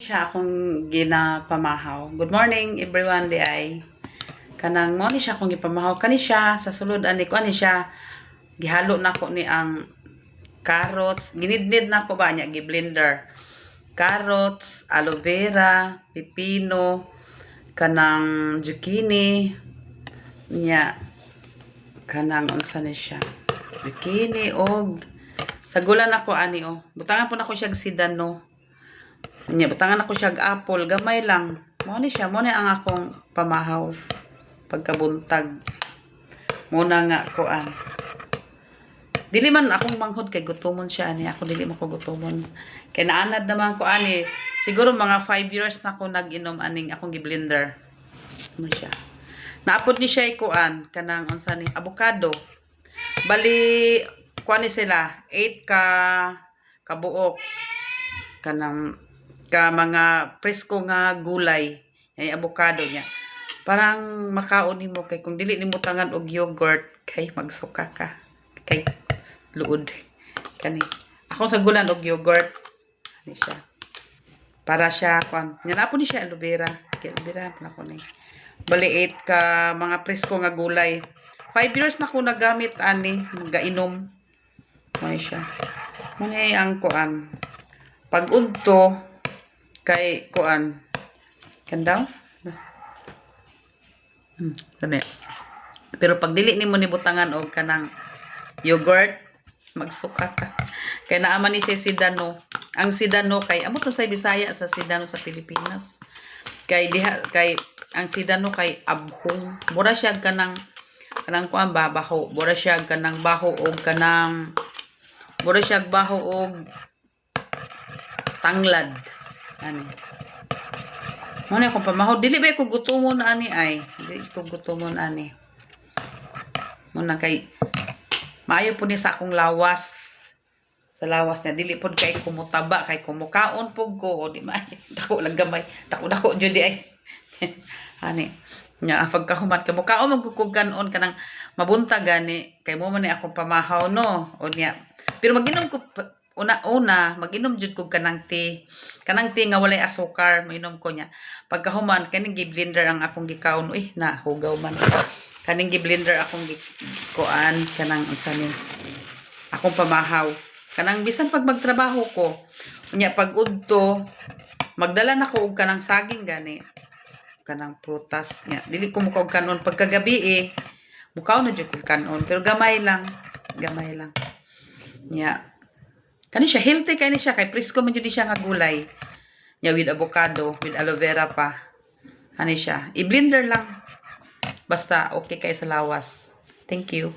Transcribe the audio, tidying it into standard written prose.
Siya akong ginapamahaw. Good morning everyone di ay. Kanang mo ni siya akong gipamahaw kani siya sa sulod ani ko ani siya gihalo na ko ni ang carrots, ginidnid na ko ba nya gi-blender. Carrots, aloe vera, pipino, kanang zucchini nya kanang unsa ni siya. Zucchini og sagulan ako ani butangan po na ko siya sidano. Nya butangan ako siya apple, gamay lang. Mo ni siya, mo ni ang akong pamahaw pagkabuntag. Muna nga kuan. Dili man akong manghod kay gutomon siya ani, ako dili man ko gutomon. Kay naanad naman ko ani, siguro mga 5 years na ako nag-inom aning akong gi-blender. Mo siya. Naapod ni siya kuan kanang unsa ni avocado. Bali kuan ni sila 8 ka buok kanang ka mga presko nga gulay ay avocado niya parang makaon nimo kay kung dili nimo tangan og yogurt kay magsuka ka kay luod kani ako sa gulan og yogurt ani siya para siya kon nya na po ni siya aloe vera kay aloe vera na ko ni bali 8 ka mga presko nga gulay 5 years na ko nagamit ani gainom mo siya mo ni ang kuan pag udto kay kuan kandaw dami pero pag dili nimo ni butangan og kanang yogurt magsuka ka kay naaman ni siya sidano ang sidano kay amo to sa Bisaya sa sidano sa Pilipinas kay diha kay ang sidano kay abhong mura siya kanang kuan baho mura siya kanang baho og kanang mura siya baho og tanglad ani mo na akong pamahaw dili ba ko gutomon ani ay dili ko gutomon ani mo na kay maayo po ni sa akong lawas sa lawas niya dili pod kay kumutaba kay kumukaon pug ko o di man dako lang gamay dako jud di ay ani nya pagkahumat kay mukaon magkukog kanon kanang mabunta gani kay mo man ni akong pamahaw no o niya pero maginom ko una mag-inom jud ko kanang tea nga walay asukar mainom ko nya pagkahuman kaning gi-blender ang akong gikaon na hugaw man kaning gi-blender akong kuan kanang unsa ni akong pamahaw kanang bisan pag magtrabaho ko nya pag udto magdala na ko og kanang saging gani kanang prutas nya dili ko mukaog kanon pagkagabi mukaw na jud ko kanon pero gamay lang nya kani siya healthy kani siya kay presko man jud siya nga gulay nya with avocado with aloe vera pa ani siya i-blender lang basta okay kay sa lawas. Thank you.